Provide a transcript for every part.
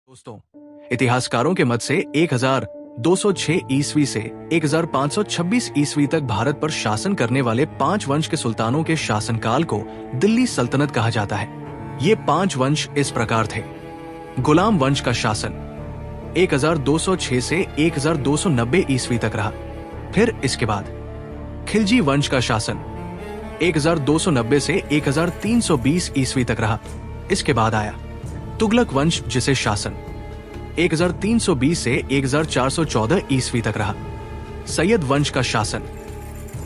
दोस्तों, इतिहासकारों के मत से 1206 ईस्वी से 1526 ईस्वी तक भारत पर शासन करने वाले 5 वंश के सुल्तानों के शासनकाल को दिल्ली सल्तनत कहा जाता है। ये 5 वंश इस प्रकार थे। गुलाम वंश का शासन 1206 से 1290 ईस्वी तक रहा। फिर इसके बाद खिलजी वंश का शासन 1290 से 1320 ईस्वी तक रहा। इसके बाद आया तुगलक वंश, जिसे शासन 1320 से 1414 ईस्वी तक रहा। सैयद वंश का शासन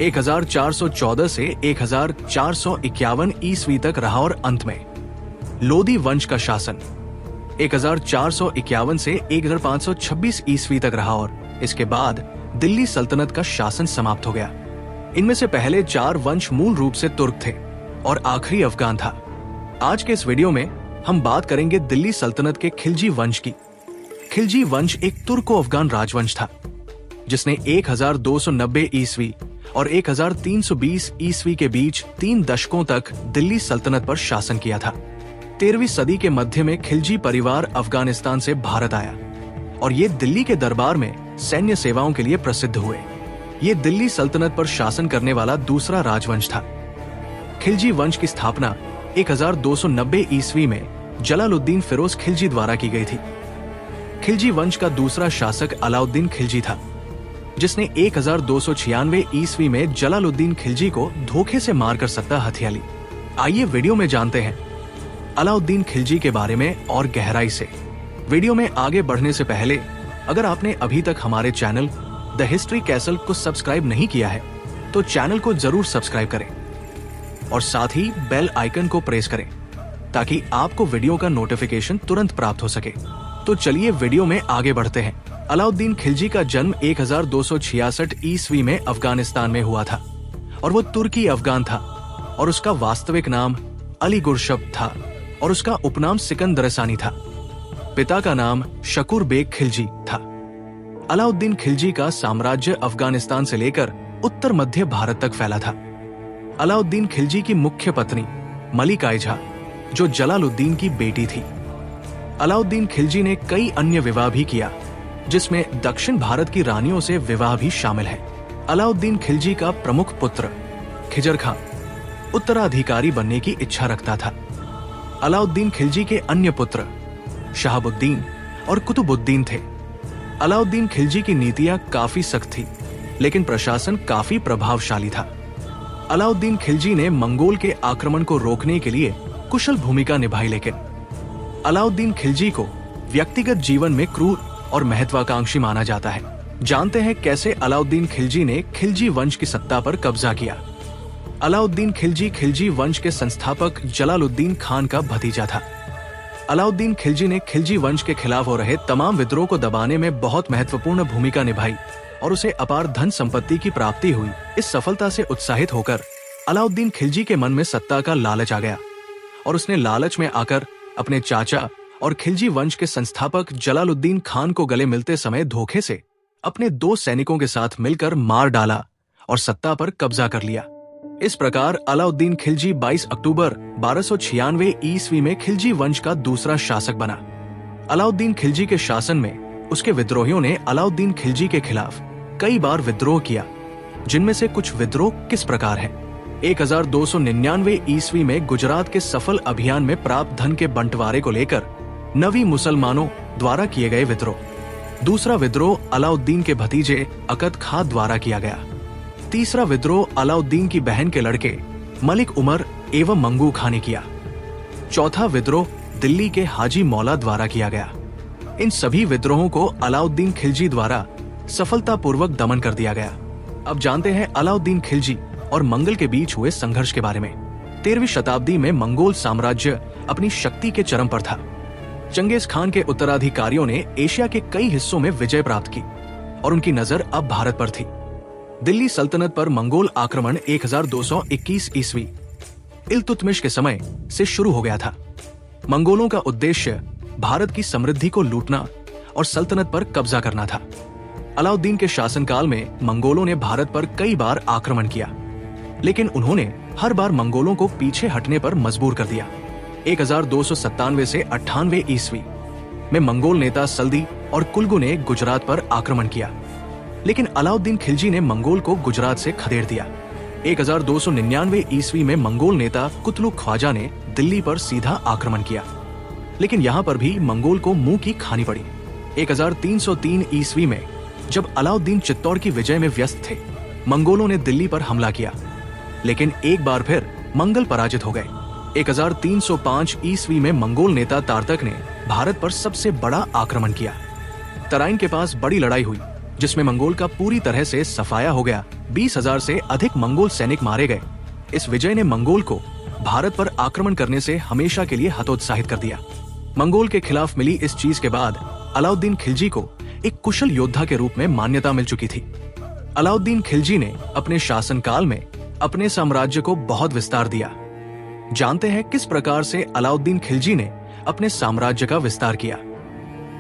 1414 से 1451 ईस्वी तक रहा और अंत में लोदी वंश का शासन 1451 से 1526 ईस्वी तक रहा और इसके बाद दिल्ली सल्तनत का शासन समाप्त हो गया। इनमें से पहले 4 वंश मूल रूप से तुर्क थे और आखिरी अफगान था। आज के इस वीडियो में हम बात करेंगे दिल्ली सल्तनत के खिलजी वंश की। खिलजी वंश एक तुर्को अफगान राजवंश था जिसने 1290 ईस्वी और 1320 ईस्वी के बीच 3 दशकों तक दिल्ली सल्तनत पर शासन किया था। 13वीं सदी के मध्य में खिलजी परिवार अफगानिस्तान से भारत आया और ये दिल्ली के दरबार में सैन्य सेवाओं के लिए प्रसिद्ध हुए। ये दिल्ली सल्तनत पर शासन करने वाला दूसरा राजवंश था। खिलजी वंश की स्थापना 1290 ईस्वी में जलालुद्दीन फिरोज खिलजी द्वारा की गई थी। खिलजी वंश का दूसरा शासक अलाउद्दीन खिलजी था, जिसने 1296 ईस्वी में जलालुद्दीन खिलजी को धोखे से मारकर सत्ता हथिया ली। आइए वीडियो में जानते हैं अलाउद्दीन खिलजी के बारे में और गहराई से। वीडियो में आगे बढ़ने से पहले अगर आपने अभी तक हमारे चैनल द हिस्ट्री कैसल को सब्सक्राइब नहीं किया है तो चैनल को जरूर सब्सक्राइब करें और साथ ही बेल आइकन को प्रेस करें ताकि आपको वीडियो का नोटिफिकेशन तुरंत प्राप्त हो सके। तो चलिए वीडियो में आगे बढ़ते हैं। अलाउद्दीन खिलजी का जन्म 1266 ईस्वी में अफगानिस्तान में हुआ था और वो तुर्की अफगान था और उसका वास्तविक नाम अली गुरशब था और उसका उपनाम सिकंदरसानी था। पिता का नाम शकूर बेग खिलजी था। अलाउद्दीन खिलजी का साम्राज्य अफगानिस्तान से लेकर उत्तर मध्य भारत तक फैला था। अलाउद्दीन खिलजी की मुख्य पत्नी मलिक आइजा, जो जलालुद्दीन की बेटी थी। अलाउद्दीन खिलजी ने कई अन्य विवाह भी किया, जिसमें दक्षिण भारत की रानियों से विवाह भी शामिल है। अलाउद्दीन खिलजी का प्रमुख पुत्र खिजर खां उत्तराधिकारी बनने की इच्छा रखता था। अलाउद्दीन खिलजी के अन्य पुत्र शहाबुद्दीन और कुतुबुद्दीन थे। अलाउद्दीन खिलजी की नीतियां काफी सख्त थी, लेकिन प्रशासन काफी प्रभावशाली था। अलाउद्दीन खिलजी ने मंगोल के आक्रमण को रोकने के लिए कुशल भूमिका निभाई, लेकिन अलाउद्दीन खिलजी को व्यक्तिगत जीवन में क्रूर और महत्वाकांक्षी माना जाता है। जानते हैं कैसे अलाउद्दीन खिलजी ने खिलजी वंश की सत्ता पर कब्जा किया। अलाउद्दीन खिलजी खिलजी वंश के संस्थापक जलालुद्दीन खान का भतीजा था। अलाउद्दीन खिलजी ने खिलजी वंश के खिलाफ हो रहे तमाम विद्रोह को दबाने में बहुत महत्वपूर्ण भूमिका निभाई और उसे अपार धन संपत्ति की प्राप्ति हुई। इस सफलता से उत्साहित होकर अलाउद्दीन खिलजी के मन में सत्ता का लालच आ गया और उसने लालच में आकर अपने चाचा और खिलजी वंश के संस्थापक जलालुद्दीन खान को गले मिलते समय धोखे से अपने 2 सैनिकों के साथ मिलकर मार डाला और सत्ता पर कब्जा कर लिया। इस प्रकार अलाउद्दीन खिलजी 22 अक्टूबर 1296 ईस्वी में खिलजी वंश का दूसरा शासक बना। अलाउद्दीन खिलजी के शासन में उसके विद्रोहियों ने अलाउद्दीन खिलजी के खिलाफ कई बार विद्रोह किया, जिनमें से कुछ विद्रोह किस प्रकार है। 1299 ईस्वी में गुजरात के सफल अभियान में प्राप्त धन के बंटवारे को लेकर नवी मुसलमानों द्वारा किए गए विद्रोह। दूसरा विद्रोह अलाउद्दीन के भतीजे अकद खां द्वारा किया गया। तीसरा विद्रोह अलाउद्दीन की बहन के लड़के मलिक उमर एवं मंगू खां ने किया। चौथा विद्रोह दिल्ली के हाजी मौला द्वारा किया गया। इन सभी विद्रोहों को अलाउद्दीन खिलजी द्वारा सफलतापूर्वक दमन कर दिया गया। अब जानते हैं अलाउद्दीन खिलजी और मंगल के बीच हुए संघर्ष के बारे में। 13वीं शताब्दी में मंगोल साम्राज्य अपनी शक्ति के चरम पर था। चंगेज खान के उत्तराधिकारियों ने एशिया के कई हिस्सों में विजय प्राप्त की और उनकी नजर अब भारत पर थी। दिल्ली सल्तनत पर मंगोल आक्रमण 1221 ईस्वी इल्तुतमिश के समय से शुरू हो गया था। मंगोलों का उद्देश्य भारत की समृद्धि को लूटना और सल्तनत पर कब्जा करना था। अलाउद्दीन के शासनकाल में मंगोलों ने भारत पर कई बार आक्रमण किया, लेकिन उन्होंने हर बार मंगोलों को पीछे हटने पर मजबूर कर दिया। 1297 से 98 ईस्वी में मंगोल नेता सल्दी और कुल्गू ने गुजरात पर आक्रमण किया, लेकिन अलाउद्दीन खिलजी ने मंगोल को गुजरात से खदेड़ दिया। 1299 ईस्वी में मंगोल नेता कुतलुक ख्वाजा ने दिल्ली पर सीधा आक्रमण किया, लेकिन यहाँ पर भी मंगोल को मुंह की खानी पड़ी। 1303 ईस्वी में जब अलाउद्दीन चित्तौड़ की विजय में व्यस्त थे, मंगोलों ने दिल्ली पर हमला किया, लेकिन एक बार फिर मंगल पराजित हो गए। 1305 ईस्वी में मंगोल नेता तारतक ने भारत पर सबसे बड़ा आक्रमण किया। तराइन के पास बड़ी लड़ाई हुई, जिसमें मंगोल का पूरी तरह से सफाया हो गया। 20,000 से अधिक मंगोल सैनिक मारे गए। इस विजय ने मंगोल को भारत पर आक्रमण करने से हमेशा के लिए हतोत्साहित कर दिया। मंगोल के खिलाफ मिली इस चीज के बाद अलाउद्दीन खिलजी को एक कुशल योद्धा के रूप में मान्यता मिल चुकी थी। अलाउद्दीन खिलजी ने अपने शासनकाल में अपने साम्राज्य को बहुत विस्तार दिया। जानते हैं किस प्रकार से अलाउद्दीन खिलजी ने अपने साम्राज्य का विस्तार किया।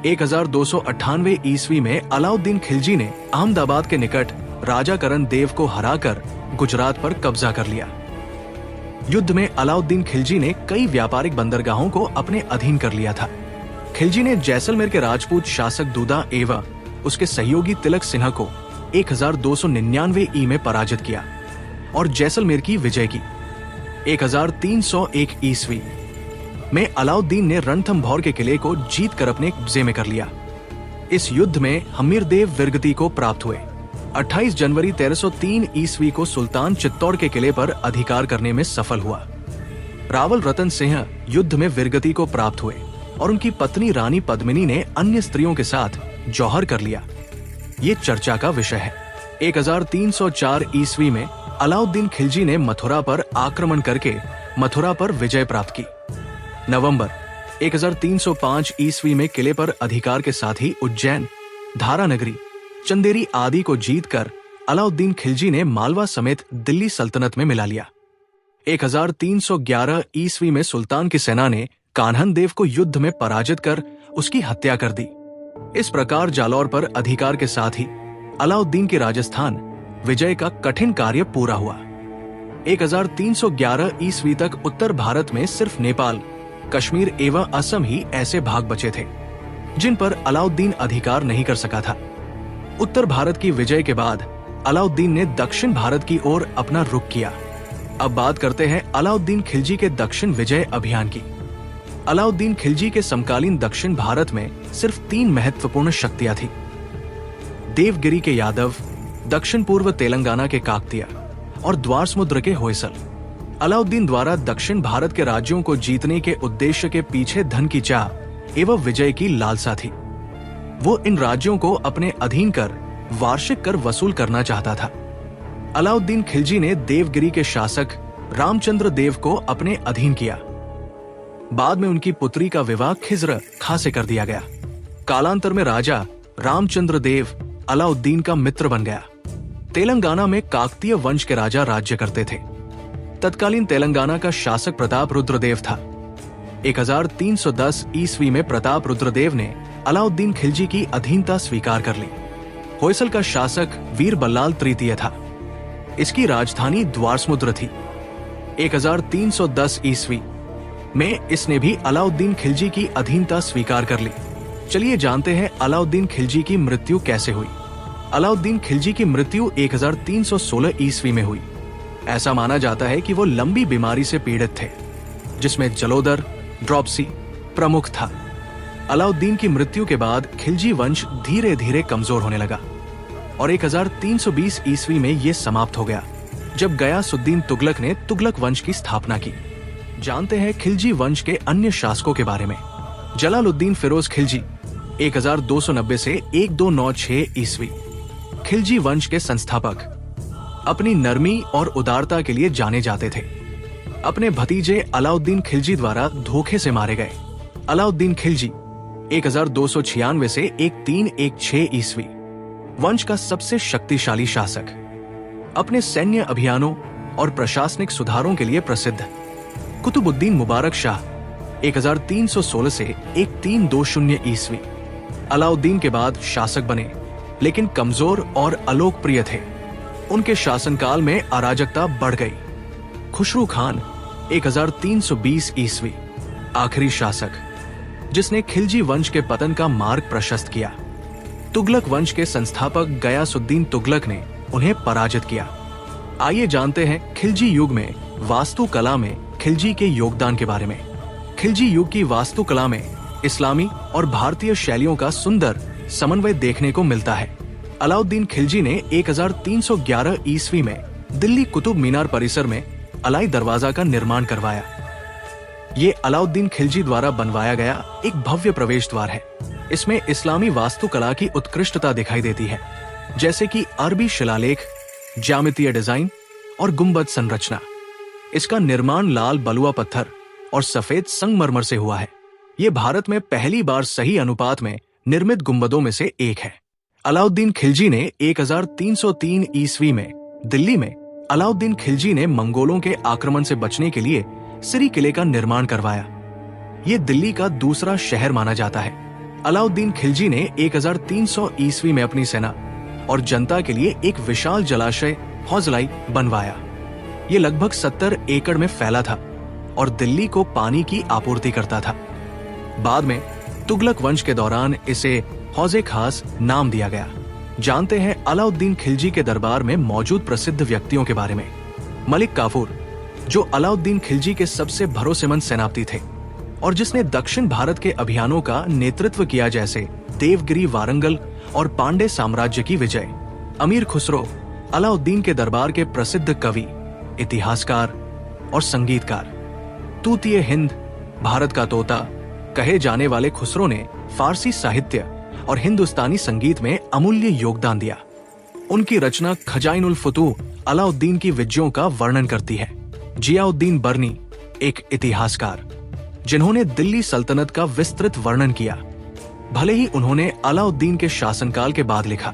1298 ईस्वी में अलाउद्दीन खिलजी ने अहमदाबाद के निकट राजा करण देव को हराकर गुजरात पर कब्जा कर लिया। युद्ध में अलाउद्दीन खिलजी ने कई व्यापारिक बंदरगाहों को अपने अधीन कर लिया था। खिलजी ने जैसलमेर के राजपूत शासक दूदा एवं उसके सहयोगी तिलक सिन्हा को 1299 ई में पराजित किया और जैसलमेर की विजय की। 1301 ईस्वी में अलाउद्दीन ने रणथंभौर के किले को जीत कर अपने कब्जे में कर लिया। इस युद्ध में हमीरदेव विरगति को प्राप्त हुए। 28 जनवरी 1303 ईस्वी को सुल्तान चित्तौड़ के किले पर अधिकार करने में सफल हुआ। रावल रतन सिंह युद्ध में वीरगति को प्राप्त हुए और उनकी पत्नी रानी पद्मिनी ने अन्य स्त्रियों के साथ जौहर कर लिया। ये चर्चा का विषय है। 1304 ईस्वी में अलाउद्दीन खिलजी ने मथुरा पर आक्रमण करके मथुरा पर विजय प्राप्त की। नवंबर 1305 ईस्वी में किले पर अधिकार के साथ ही उज्जैन, धारानगरी, चंदेरी आदि को जीतकर अलाउद्दीन खिलजी ने मालवा समेत दिल्ली सल्तनत में मिला लिया। 1311 ईस्वी में सुल्तान की सेना ने कान्हन देव को युद्ध में पराजित कर उसकी हत्या कर दी। इस प्रकार जालौर पर अधिकार के साथ ही अलाउद्दीन की राजस्थान विजय का कठिन कार्य पूरा हुआ। 1311 ईस्वी तक उत्तर भारत में सिर्फ नेपाल, कश्मीर एवं असम ही ऐसे भाग बचे थे जिन पर अलाउद्दीन अधिकार नहीं कर सका था। उत्तर भारत की विजय के बाद अलाउद्दीन ने दक्षिण भारत की ओर अपना रुख किया। अब बात करते हैं अलाउद्दीन खिलजी के दक्षिण विजय अभियान की। अलाउद्दीन खिलजी के समकालीन दक्षिण भारत में सिर्फ 3 महत्वपूर्ण शक्तियां थी। देवगिरी के यादव, दक्षिण पूर्व तेलंगाना के काकतिया और द्वार समुद्र के होयसल। अलाउद्दीन द्वारा दक्षिण भारत के राज्यों को जीतने के उद्देश्य के पीछे धन की चाह एवं विजय की लालसा थी। वो इन राज्यों को अपने अधीन कर वार्षिक कर वसूल करना चाहता था। अलाउद्दीन खिलजी ने देवगिरी के शासक रामचंद्र देव को अपने अधीन किया। बाद में उनकी पुत्री का विवाह खिज्र खां से कर दिया गया। कालांतर में राजा रामचंद्र देव अलाउद्दीन का मित्र बन गया। तेलंगाना में काकतीय वंश के राजा राज्य करते थे। तत्कालीन तेलंगाना का शासक प्रताप रुद्रदेव था। 1310 ईस्वी में प्रताप रुद्रदेव ने अलाउद्दीन खिलजी की अधीनता स्वीकार कर ली। होयसल का शासक वीर बल्लाल तृतीय था। इसकी राजधानी द्वार समुद्र थी। 1310 ईस्वी में इसने भी अलाउद्दीन खिलजी की अधीनता स्वीकार कर ली। चलिए जानते हैं अलाउद्दीन खिलजी की मृत्यु कैसे हुई। अलाउद्दीन खिलजी की मृत्यु 1316 ईस्वी में हुई। ऐसा माना जाता है कि वो लंबी बीमारी से पीड़ित थे, जिसमें जलोदर, ड्रॉपसी प्रमुख था। अलाउद्दीन की मृत्यु के बाद खिलजी वंश धीरे धीरे कमजोर होने लगा और 1320 ईस्वी में ये समाप्त हो गया, जब गयासुद्दीन तुगलक ने तुगलक वंश की स्थापना की। जानते हैं खिलजी वंश के अन्य शासकों के बारे में। जलालुद्दीन फिरोज खिलजी 1290 से 1296 ईस्वी, खिलजी वंश के संस्थापक, अपनी नरमी और उदारता के लिए जाने जाते थे। अपने भतीजे अलाउद्दीन खिलजी द्वारा धोखे से मारे गए। अलाउद्दीन खिलजी 1296 से 1316 ईस्वी वंश का सबसे शक्तिशाली शासक, अपने सैन्य अभियानों और प्रशासनिक सुधारों के लिए प्रसिद्ध। कुतुबुद्दीन मुबारक शाह 1316 से 1320 ईस्वी अलाउद्दीन के बाद शासक बने, लेकिन कमजोर और अलोकप्रिय थे। उनके शासनकाल में अराजकता बढ़ गई। खुसरू खान 1320 ईस्वी आखिरी शासक, जिसने खिलजी वंश के पतन का मार्ग प्रशस्त किया। तुगलक वंश के संस्थापक गयासुद्दीन तुगलक ने उन्हें पराजित किया। आइए जानते हैं खिलजी युग में वास्तुकला में खिलजी के योगदान के बारे में। खिलजी युग की वास्तुकला में इस्लामी और भारतीय शैलियों का सुंदर समन्वय देखने को मिलता है। अलाउद्दीन खिलजी ने 1311 ईस्वी में दिल्ली कुतुब मीनार परिसर में अलाई दरवाजा का निर्माण करवाया। ये अलाउद्दीन खिलजी द्वारा बनवाया गया एक भव्य प्रवेश द्वार है। इसमें इस्लामी वास्तुकला की उत्कृष्टता दिखाई देती है, जैसे कि अरबी शिलालेख, ज्यामितीय डिजाइन और गुंबद संरचना। इसका निर्माण लाल बलुआ पत्थर और सफेद संगमरमर से हुआ है। ये भारत में पहली बार सही अनुपात में निर्मित गुंबदों में से एक है। अलाउद्दीन खिलजी ने 1303 ईस्वी में दिल्ली में अलाउद्दीन खिलजी ने मंगोलों के आक्रमण से बचने के लिए सिरी किले का निर्माण करवाया। ये दिल्ली का दूसरा शहर माना जाता है। अलाउद्दीन खिलजी ने 1300 ईस्वी में अपनी सेना और जनता के लिए एक विशाल जलाशय हौजलाई बनवाया। ये लगभग 70 एकड़ में फैला था और दिल्ली को पानी की आपूर्ति करता था। बाद में तुगलक वंश के दौरान इसे हौजे खास नाम दिया गया। जानते हैं अलाउद्दीन खिलजी के दरबार में मौजूद प्रसिद्ध व्यक्तियों के बारे में। मलिक काफूर, जो अलाउद्दीन खिलजी के सबसे भरोसेमंद सेनापति थे और जिसने दक्षिण भारत के अभियानों का नेतृत्व किया, जैसे देवगिरी, वारंगल और पांडे साम्राज्य की विजय। अमीर खुसरो, अलाउद्दीन के दरबार के प्रसिद्ध कवि, इतिहासकार और संगीतकार। तूतिए हिंद, भारत का तोता कहे जाने वाले खुसरो ने फारसी साहित्य और हिंदुस्तानी संगीत में अमूल्य योगदान दिया। उनकी रचना खजाइनुल फुतूह अलाउद्दीन की विजयों का वर्णन करती है। जियाउद्दीन बर्नी, एक इतिहासकार जिन्होंने दिल्ली सल्तनत का विस्तृत वर्णन किया। भले ही उन्होंने अलाउद्दीन के शासनकाल के बाद लिखा,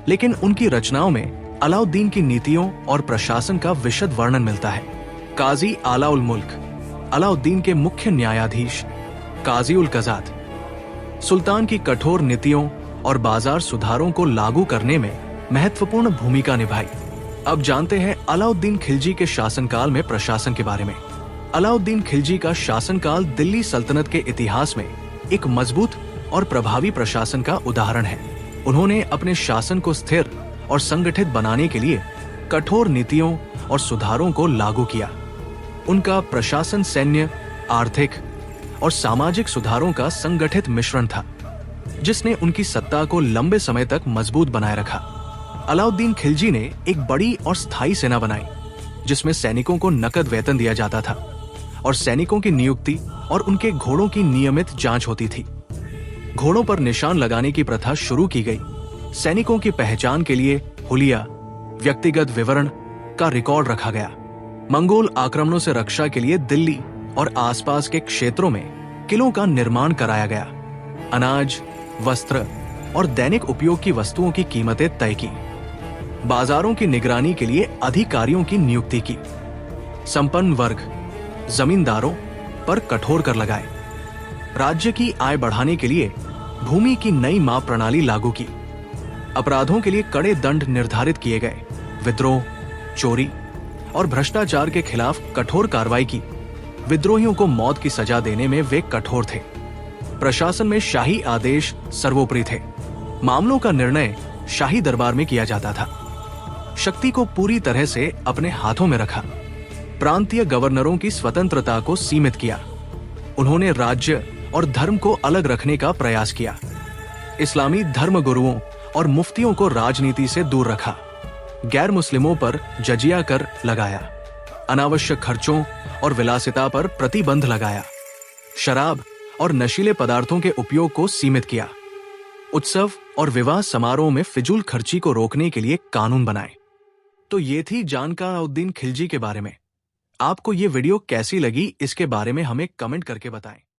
लेकिन उनकी रचनाओं में अलाउद्दीन की नीतियों और प्रशासन का विशद वर्णन मिलता है। काजी आला उल मुल्क, अलाउद्दीन के मुख्य न्यायाधीश काजी उल कजात, सुल्तान की कठोर नीतियों और बाजार सुधारों को लागू करने में महत्वपूर्ण भूमिका निभाई। अब जानते हैं अलाउद्दीन खिलजी के शासनकाल में प्रशासन के बारे में। अलाउद्दीन खिलजी का शासनकाल दिल्ली सल्तनत के इतिहास में एक मजबूत और प्रभावी प्रशासन का उदाहरण है। उन्होंने अपने शासन को स्थिर और संगठित बनाने के लिए कठोर नीतियों और सुधारों को लागू किया। उनका प्रशासन सैन्य, आर्थिक और सामाजिक सुधारों का संगठित मिश्रण था, जिसने उनकी सत्ता को लंबे समय तक मजबूत बनाए रखा। अलाउद्दीन खिलजी ने एक बड़ी और स्थायी सेना बनाई, जिसमें सैनिकों को नकद वेतन दिया जाता था और सैनिकों की नियुक्ति और उनके घोड़ों की नियमित जांच होती थी। घोड़ों पर निशान लगाने की प्रथा शुरू की गई। सैनिकों की पहचान के लिए हुलिया, व्यक्तिगत विवरण का रिकॉर्ड रखा गया। मंगोल आक्रमणों से रक्षा के लिए दिल्ली और आसपास के क्षेत्रों में किलों का निर्माण कराया गया। अनाज, वस्त्र और दैनिक उपयोग की वस्तुओं की कीमतें तय की। बाजारों की निगरानी के लिए अधिकारियों की नियुक्ति की। संपन्न वर्ग, जमींदारों पर कठोर कर लगाए। राज्य की आय बढ़ाने के लिए भूमि की नई माप प्रणाली लागू की। अपराधों के लिए कड़े दंड निर्धारित किए गए। विद्रोह, चोरी और भ्रष्टाचार के खिलाफ कठोर कार्रवाई की। विद्रोहियों को मौत की सजा देने में वे कठोर थे। प्रशासन में शाही आदेश सर्वोपरि थे। मामलों का निर्णय शाही दरबार में किया जाता था। शक्ति को पूरी तरह से अपने हाथों में रखा। प्रांतीय गवर्नरों की स्वतंत्रता को सीमित किया। उन्होंने राज्य और धर्म को अलग रखने का प्रयास किया। इस्लामी धर्म गुरुओं और मुफ्तियों को राजनीति से दूर रखा। गैर मुस्लिमों पर जजिया कर लगाया। अनावश्यक खर्चों और विलासिता पर प्रतिबंध लगाया। शराब और नशीले पदार्थों के उपयोग को सीमित किया। उत्सव और विवाह समारोह में फिजूल खर्ची को रोकने के लिए कानून बनाए। तो ये थी जानकार अलाउद्दीन खिलजी के बारे में। आपको ये वीडियो कैसी लगी, इसके बारे में हमें कमेंट करके बताएं।